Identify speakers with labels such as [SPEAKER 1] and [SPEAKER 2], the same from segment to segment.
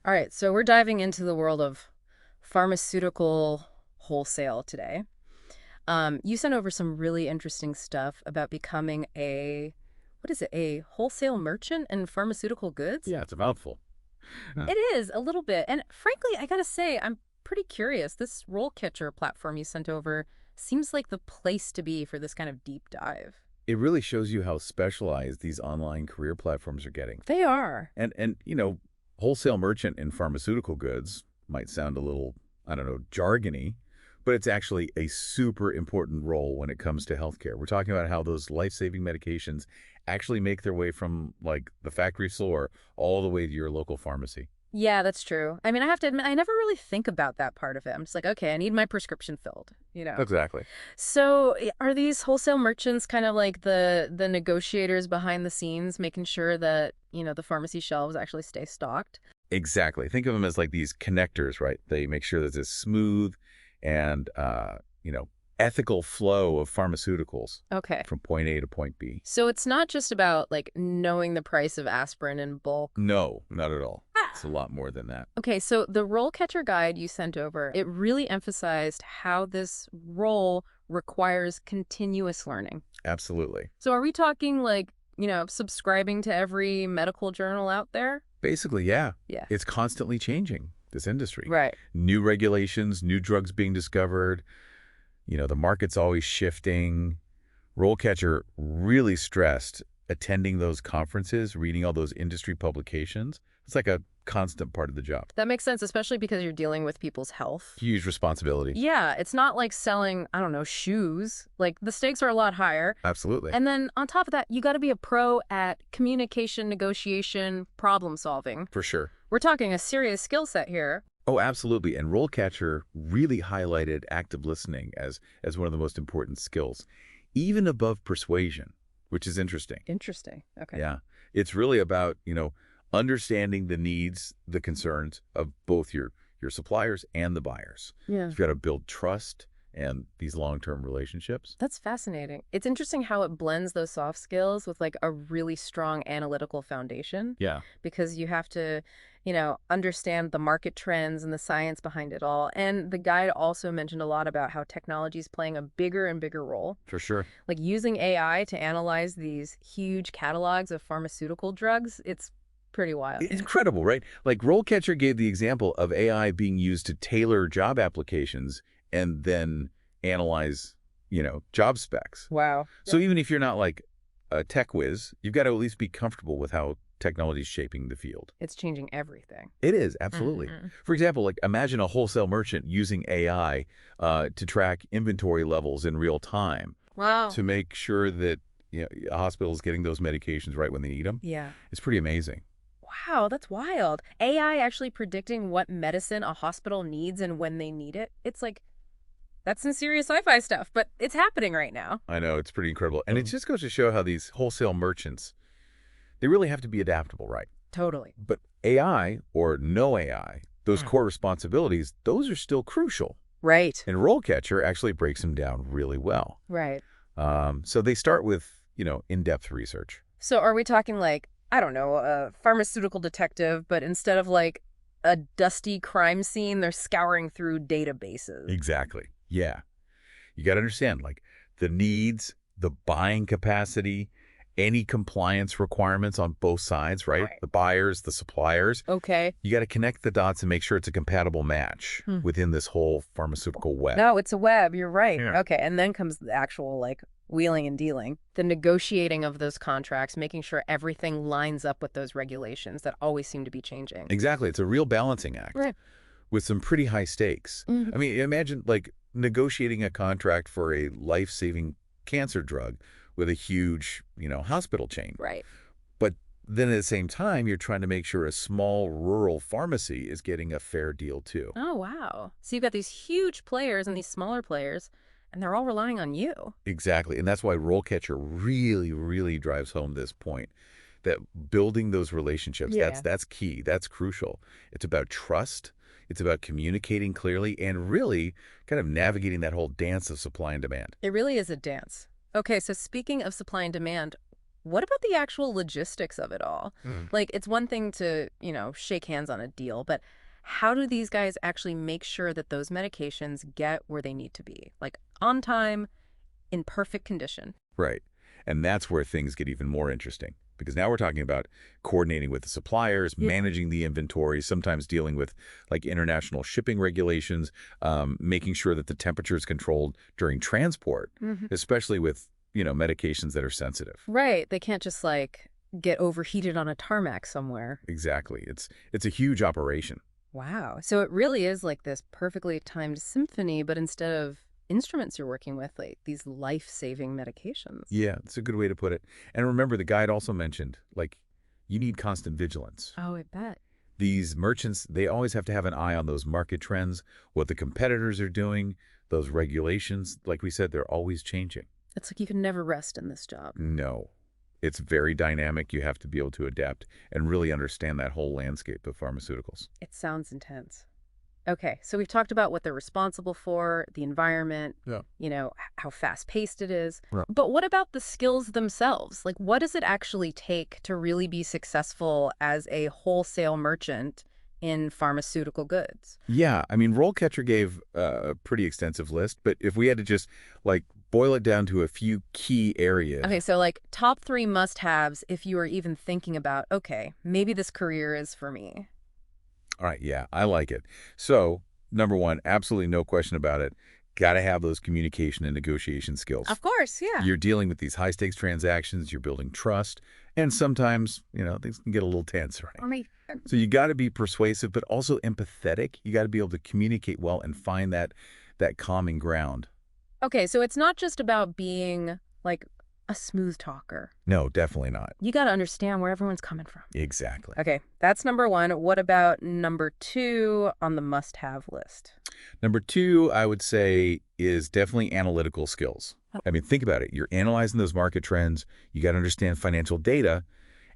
[SPEAKER 1] All right, so we're diving into the world of pharmaceutical wholesale today. You sent over some really interesting stuff about becoming what is it, a wholesale merchant in pharmaceutical goods?
[SPEAKER 2] Yeah, it's a mouthful. Huh.
[SPEAKER 1] It is, a little bit. And frankly, I gotta say, I'm pretty curious. This RoleCatcher platform you sent over seems like the place to be for this kind of deep dive.
[SPEAKER 2] It really shows you how specialized these online career platforms are getting.
[SPEAKER 1] They are.
[SPEAKER 2] And wholesale merchant in pharmaceutical goods might sound a little, I don't know, jargony, but it's actually a super important role when it comes to healthcare. We're talking about how those life-saving medications actually make their way from like the factory floor all the way to your local pharmacy.
[SPEAKER 1] Yeah, that's true. I mean, I have to admit, I never really think about that part of it. I'm just like, okay, I need my prescription filled.
[SPEAKER 2] Exactly.
[SPEAKER 1] So, are these wholesale merchants kind of like the negotiators behind the scenes, making sure that, the pharmacy shelves actually stay stocked?
[SPEAKER 2] Exactly. Think of them as like these connectors, right? They make sure that it's smooth and, ethical flow of pharmaceuticals
[SPEAKER 1] Okay.
[SPEAKER 2] from point A to point B.
[SPEAKER 1] So it's not just about like knowing the price of aspirin in bulk.
[SPEAKER 2] No, not at all. It's a
[SPEAKER 1] Ah.
[SPEAKER 2] lot more than that.
[SPEAKER 1] Okay, so the role catcher guide you sent over, it really emphasized how this role requires continuous learning.
[SPEAKER 2] Absolutely.
[SPEAKER 1] So are we talking like, subscribing to every medical journal out there?
[SPEAKER 2] Basically, yeah.
[SPEAKER 1] Yeah.
[SPEAKER 2] It's constantly changing, this industry.
[SPEAKER 1] Right.
[SPEAKER 2] New regulations, new drugs being discovered. The market's always shifting. RoleCatcher really stressed attending those conferences, reading all those industry publications. It's like a constant part of the job.
[SPEAKER 1] That makes sense, especially because you're dealing with people's health.
[SPEAKER 2] Huge responsibility.
[SPEAKER 1] Yeah, it's not like selling, I don't know, shoes. Like the stakes are a lot higher.
[SPEAKER 2] Absolutely.
[SPEAKER 1] And then on top of that, you got to be a pro at communication, negotiation, problem solving.
[SPEAKER 2] For sure.
[SPEAKER 1] We're talking a serious skill set here.
[SPEAKER 2] Oh, absolutely. And RoleCatcher really highlighted active listening as one of the most important skills, even above persuasion, which is interesting.
[SPEAKER 1] Interesting. Okay.
[SPEAKER 2] Yeah. It's really about, understanding the needs, the concerns of both your suppliers and the buyers.
[SPEAKER 1] Yeah.
[SPEAKER 2] You've got to build trust and these long-term relationships.
[SPEAKER 1] That's fascinating. It's interesting how it blends those soft skills with like a really strong analytical foundation
[SPEAKER 2] Yeah.
[SPEAKER 1] because you have to, understand the market trends and the science behind it all. And the guide also mentioned a lot about how technology is playing a bigger and bigger role,
[SPEAKER 2] For sure.
[SPEAKER 1] like using AI to analyze these huge catalogs of pharmaceutical drugs. It's pretty wild.
[SPEAKER 2] It's incredible, right? Like RoleCatcher gave the example of AI being used to tailor job applications and then analyze, job specs.
[SPEAKER 1] Wow.
[SPEAKER 2] So even if you're not like a tech whiz, you've got to at least be comfortable with how technology is shaping the field.
[SPEAKER 1] It's changing everything.
[SPEAKER 2] It is, absolutely.
[SPEAKER 1] Mhm.
[SPEAKER 2] For example, like imagine a wholesale merchant using AI to track inventory levels in real time
[SPEAKER 1] Wow.
[SPEAKER 2] to make sure that a hospital is getting those medications right when they need them.
[SPEAKER 1] Yeah.
[SPEAKER 2] It's pretty amazing.
[SPEAKER 1] Wow, that's wild. AI actually predicting what medicine a hospital needs and when they need it. It's like, that's some serious sci-fi stuff, but it's happening right now.
[SPEAKER 2] I know, it's pretty incredible. And it just goes to show how these wholesale merchants, they really have to be adaptable, right?
[SPEAKER 1] Totally.
[SPEAKER 2] But AI or no AI, those
[SPEAKER 1] Mm.
[SPEAKER 2] core responsibilities, those are still crucial.
[SPEAKER 1] Right.
[SPEAKER 2] And RoleCatcher actually breaks them down really well.
[SPEAKER 1] Right.
[SPEAKER 2] So they start with, in-depth research.
[SPEAKER 1] So are we talking like, I don't know, a pharmaceutical detective, but instead of like a dusty crime scene, they're scouring through databases.
[SPEAKER 2] Exactly. Yeah. You got to understand, like, the needs, the buying capacity, any compliance requirements on both sides, right?
[SPEAKER 1] Right.
[SPEAKER 2] The buyers, the suppliers.
[SPEAKER 1] Okay.
[SPEAKER 2] You got to connect the dots and make sure it's a compatible match
[SPEAKER 1] Hmm.
[SPEAKER 2] within this whole pharmaceutical web.
[SPEAKER 1] No, it's a web. You're right.
[SPEAKER 2] Yeah.
[SPEAKER 1] Okay. And then comes the actual like wheeling and dealing, the negotiating of those contracts, making sure everything lines up with those regulations that always seem to be changing.
[SPEAKER 2] Exactly. It's a real balancing act
[SPEAKER 1] Right.
[SPEAKER 2] with some pretty high stakes.
[SPEAKER 1] Mhm.
[SPEAKER 2] I mean, imagine like negotiating a contract for a life-saving cancer drug with a huge, hospital chain.
[SPEAKER 1] Right.
[SPEAKER 2] But then at the same time, you're trying to make sure a small rural pharmacy is getting a fair deal too.
[SPEAKER 1] Oh, wow. So you've got these huge players and these smaller players, and they're all relying on you.
[SPEAKER 2] Exactly. And that's why RoleCatcher really, really drives home this point that building those relationships,
[SPEAKER 1] Yeah.
[SPEAKER 2] that's key. That's crucial. It's about trust. It's about communicating clearly and really kind of navigating that whole dance of supply and demand.
[SPEAKER 1] It really is a dance. Okay, so speaking of supply and demand, What about the actual logistics of it all?
[SPEAKER 2] Mm.
[SPEAKER 1] Like, it's one thing to, shake hands on a deal, but how do these guys actually make sure that those medications get where they need to be? Like, on time, in perfect condition.
[SPEAKER 2] Right. And that's where things get even more interesting because now we're talking about coordinating with the suppliers,
[SPEAKER 1] Yeah.
[SPEAKER 2] managing the inventory, sometimes dealing with like international shipping regulations, making sure that the temperature is controlled during transport,
[SPEAKER 1] Hmm.
[SPEAKER 2] especially with, medications that are sensitive.
[SPEAKER 1] Right. They can't just, like, get overheated on a tarmac somewhere.
[SPEAKER 2] Exactly. It's a huge operation.
[SPEAKER 1] Wow. So it really is like this perfectly timed symphony, but instead of instruments you're working with, like these life-saving medications.
[SPEAKER 2] Yeah, it's a good way to put it. And remember, the guide also mentioned, like, you need constant vigilance.
[SPEAKER 1] Oh, I bet.
[SPEAKER 2] These merchants, they always have to have an eye on those market trends, what the competitors are doing, those regulations. Like we said, they're always changing.
[SPEAKER 1] It's like you can never rest in this job.
[SPEAKER 2] No, it's very dynamic. You have to be able to adapt and really understand that whole landscape of pharmaceuticals.
[SPEAKER 1] It sounds intense. Okay, so we've talked about what they're responsible for, the environment,
[SPEAKER 2] Yeah.
[SPEAKER 1] how fast-paced it is.
[SPEAKER 2] Right.
[SPEAKER 1] But what about the skills themselves? Like, what does it actually take to really be successful as a wholesale merchant in pharmaceutical goods?
[SPEAKER 2] Yeah, I mean, RoleCatcher gave a pretty extensive list, but if we had to just, like, boil it down to a few key areas.
[SPEAKER 1] Okay, so like top three must-haves if you are even thinking about, okay, maybe this career is for me.
[SPEAKER 2] All right, yeah, I like it. So, number one, absolutely no question about it, got to have those communication and negotiation skills.
[SPEAKER 1] Of course, yeah.
[SPEAKER 2] You're dealing with these high-stakes transactions, you're building trust, and sometimes, things can get a little tense, right?
[SPEAKER 1] I mean,
[SPEAKER 2] So you got to be persuasive, but also empathetic. You got to be able to communicate well and find that calming ground.
[SPEAKER 1] okay, so it's not just about being like a smooth talker.
[SPEAKER 2] No, definitely not.
[SPEAKER 1] You got to understand where everyone's coming from.
[SPEAKER 2] Exactly.
[SPEAKER 1] Okay, that's number one. What about number two on the must-have list?
[SPEAKER 2] Number two, I would say, is definitely analytical skills. I mean, think about it. You're analyzing those market trends. You got to understand financial data,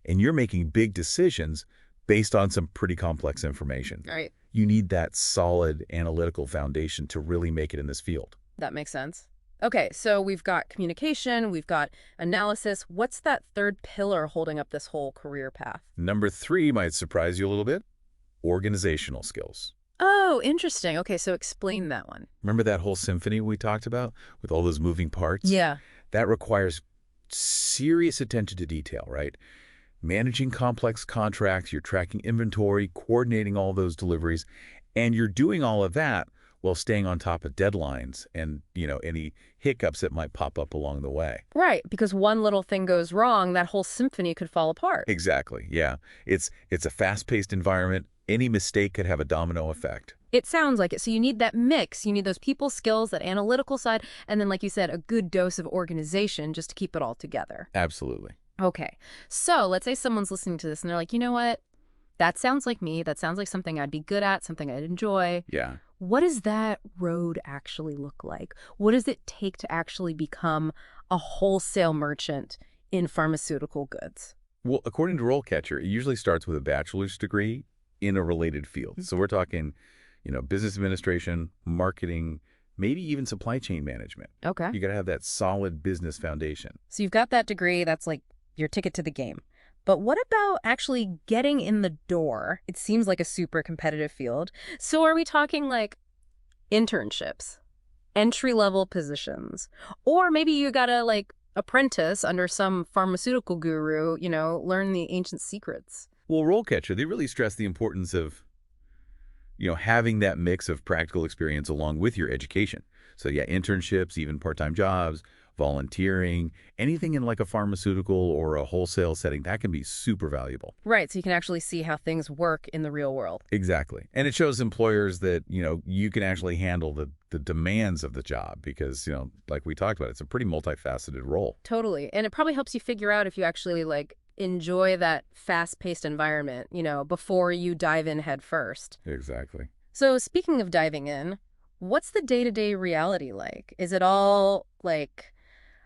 [SPEAKER 2] and you're making big decisions based on some pretty complex information.
[SPEAKER 1] All right,
[SPEAKER 2] You need that solid analytical foundation to really make it in this field.
[SPEAKER 1] that makes sense. Okay, so we've got communication, we've got analysis. What's that third pillar holding up this whole career path?
[SPEAKER 2] Number three might surprise you a little bit. Organizational skills.
[SPEAKER 1] Oh, interesting. Okay, so explain that one.
[SPEAKER 2] Remember that whole symphony we talked about with all those moving parts?
[SPEAKER 1] Yeah.
[SPEAKER 2] That requires serious attention to detail, right? Managing complex contracts, you're tracking inventory, coordinating all those deliveries, and you're doing all of that while staying on top of deadlines and, any hiccups that might pop up along the way.
[SPEAKER 1] Right, because one little thing goes wrong, that whole symphony could fall apart.
[SPEAKER 2] Exactly, yeah. It's a fast-paced environment. Any mistake could have a domino effect.
[SPEAKER 1] It sounds like it. So you need that mix. You need those people skills, that analytical side, and then, like you said, a good dose of organization just to keep it all together.
[SPEAKER 2] Absolutely.
[SPEAKER 1] Okay. So let's say someone's listening to this and they're like, you know what? That sounds like me. That sounds like something I'd be good at, something I'd enjoy.
[SPEAKER 2] Yeah.
[SPEAKER 1] What does that road actually look like? What does it take to actually become a wholesale merchant in pharmaceutical goods?
[SPEAKER 2] Well, according to RoleCatcher, it usually starts with a bachelor's degree in a related field. So we're talking, business administration, marketing, maybe even supply chain management.
[SPEAKER 1] Okay.
[SPEAKER 2] You got to have that solid business foundation.
[SPEAKER 1] So you've got that degree. That's like your ticket to the game. But what about actually getting in the door? It seems like a super competitive field. So are we talking like internships, entry-level positions, or maybe you gotta like apprentice under some pharmaceutical guru, learn the ancient secrets?
[SPEAKER 2] Well, RoleCatcher, they really stress the importance of, having that mix of practical experience along with your education. So yeah, internships, even part-time jobs, volunteering, anything in like a pharmaceutical or a wholesale setting, that can be super valuable.
[SPEAKER 1] Right, so you can actually see how things work in the real world.
[SPEAKER 2] Exactly. And it shows employers that, you can actually handle the demands of the job because, like we talked about, it's a pretty multifaceted role.
[SPEAKER 1] Totally. And it probably helps you figure out if you actually like enjoy that fast-paced environment, before you dive in head first.
[SPEAKER 2] Exactly.
[SPEAKER 1] So speaking of diving in, what's the day-to-day reality like? Is it all like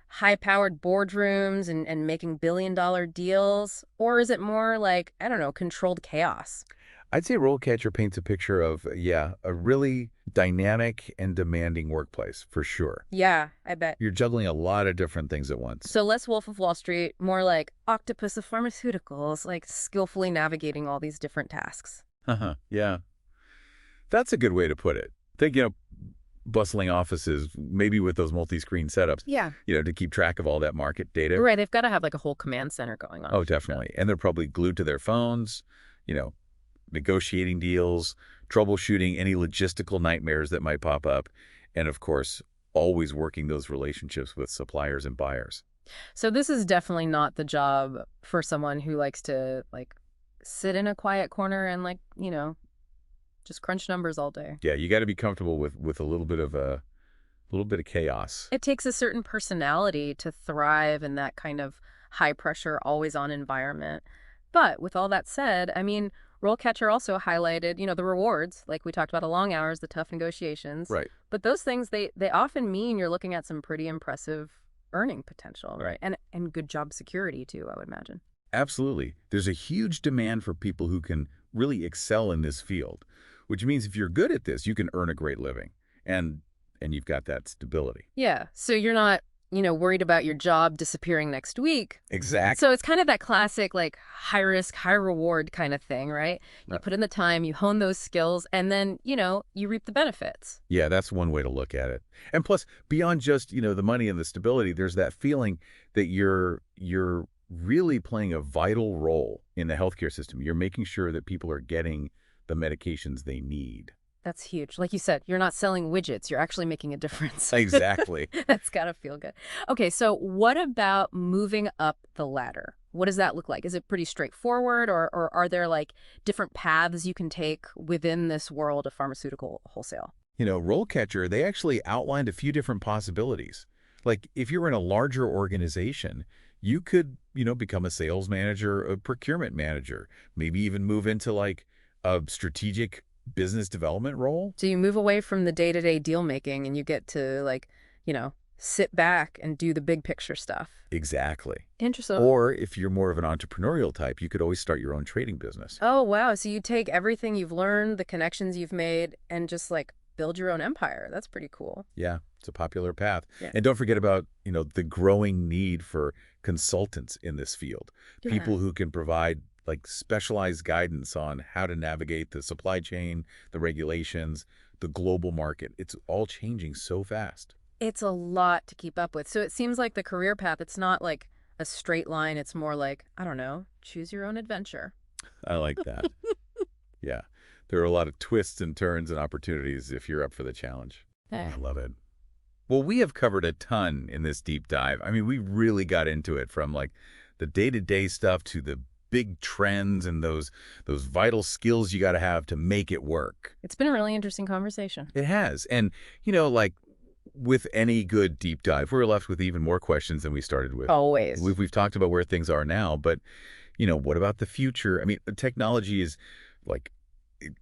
[SPEAKER 1] high-powered boardrooms and making billion-dollar deals? Or is it more like, I don't know, controlled chaos?
[SPEAKER 2] I'd say RoleCatcher paints a picture of, yeah, a really dynamic and demanding workplace, for sure.
[SPEAKER 1] Yeah, I bet.
[SPEAKER 2] You're juggling a lot of different things at once.
[SPEAKER 1] So less Wolf of Wall Street, more like octopus of pharmaceuticals, like skillfully navigating all these different tasks.
[SPEAKER 2] Yeah. That's a good way to put it. Think, bustling offices, maybe with those multi-screen setups,
[SPEAKER 1] Yeah.
[SPEAKER 2] to keep track of all that market data.
[SPEAKER 1] Right, they've got to have like a whole command center going on.
[SPEAKER 2] Oh, definitely. And they're probably glued to their phones, you know, negotiating deals, troubleshooting any logistical nightmares that might pop up, and of course, always working those relationships with suppliers and buyers.
[SPEAKER 1] So this is definitely not the job for someone who likes to like sit in a quiet corner and like, just crunch numbers all day.
[SPEAKER 2] Yeah, you got to be comfortable with a little bit of chaos.
[SPEAKER 1] It takes a certain personality to thrive in that kind of high pressure, always on environment. But with all that said, I mean, Rollcatcher also highlighted, the rewards, like we talked about the long hours, the tough negotiations.
[SPEAKER 2] Right.
[SPEAKER 1] But those things, they often mean you're looking at some pretty impressive earning potential,
[SPEAKER 2] Right.
[SPEAKER 1] And good job security too, I would imagine.
[SPEAKER 2] Absolutely. There's a huge demand for people who can really excel in this field, which means if you're good at this, you can earn a great living. And you've got that stability.
[SPEAKER 1] Yeah. So you're not, worried about your job disappearing next week.
[SPEAKER 2] Exactly.
[SPEAKER 1] So it's kind of that classic, like, high risk, high reward kind of thing, right? You
[SPEAKER 2] Right.
[SPEAKER 1] put in the time, you hone those skills, and then, you reap the benefits.
[SPEAKER 2] Yeah, that's one way to look at it. And plus, beyond just, the money and the stability, there's that feeling that you're really playing a vital role in the healthcare system. You're making sure that people are getting the medications they need.
[SPEAKER 1] That's huge. Like you said, you're not selling widgets. You're actually making a difference.
[SPEAKER 2] Exactly.
[SPEAKER 1] That's got to feel good. Okay, so what about moving up the ladder? What does that look like? Is it pretty straightforward, or are there like different paths you can take within this world of pharmaceutical wholesale?
[SPEAKER 2] RoleCatcher, they actually outlined a few different possibilities. Like if you're in a larger organization, you could, become a sales manager, a procurement manager, maybe even move into like a strategic business development role.
[SPEAKER 1] So you move away from the day-to-day deal making and you get to like, sit back and do the big picture stuff.
[SPEAKER 2] Exactly.
[SPEAKER 1] Interesting.
[SPEAKER 2] Or if you're more of an entrepreneurial type, you could always start your own trading business.
[SPEAKER 1] Oh, wow. So you take everything you've learned, the connections you've made, and just like build your own empire. That's pretty cool.
[SPEAKER 2] Yeah, it's a popular path.
[SPEAKER 1] Yeah.
[SPEAKER 2] And don't forget about, the growing need for consultants in this field.
[SPEAKER 1] Yeah.
[SPEAKER 2] People who can provide like specialized guidance on how to navigate the supply chain, the regulations, the global market. It's all changing so fast.
[SPEAKER 1] It's a lot to keep up with. So it seems like the career path, it's not like a straight line. It's more like, I don't know, choose your own adventure.
[SPEAKER 2] I like that. Yeah. There are a lot of twists and turns and opportunities if you're up for the challenge.
[SPEAKER 1] Eh.
[SPEAKER 2] I love it. Well, we have covered a ton in this deep dive. I mean, we really got into it from like the day-to-day stuff to the big trends and those vital skills you got to have to make it work.
[SPEAKER 1] It's been a really interesting conversation.
[SPEAKER 2] It has. And, like with any good deep dive, we're left with even more questions than we started with.
[SPEAKER 1] Always.
[SPEAKER 2] We've talked about where things are now, but, what about the future? I mean, technology is like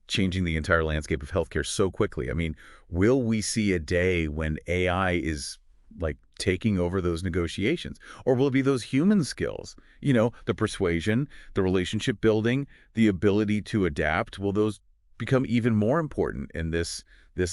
[SPEAKER 2] changing the entire landscape of healthcare so quickly. I mean, will we see a day when AI is like taking over those negotiations? Or will it be those human skills? The persuasion, the relationship building, the ability to adapt. Will those become even more important in this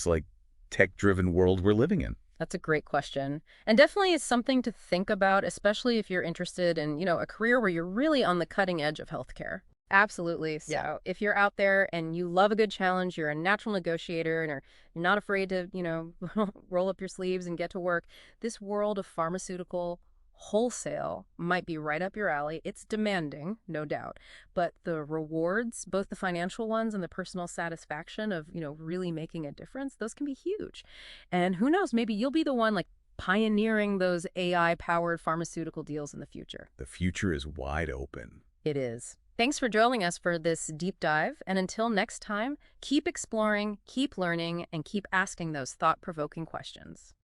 [SPEAKER 2] like tech-driven world we're living in?
[SPEAKER 1] That's a great question. And definitely is something to think about, especially if you're interested in, a career where you're really on the cutting edge of healthcare. Absolutely. So if you're out there and you love a good challenge, you're a natural negotiator and you're not afraid to, roll up your sleeves and get to work, this world of pharmaceutical wholesale might be right up your alley. It's demanding, no doubt, but the rewards, both the financial ones and the personal satisfaction of, really making a difference, those can be huge. And who knows, maybe you'll be the one like pioneering those AI-powered pharmaceutical deals in the future.
[SPEAKER 2] The future is wide open.
[SPEAKER 1] It is. Thanks for joining us for this deep dive. And until next time, keep exploring, keep learning, and keep asking those thought-provoking questions.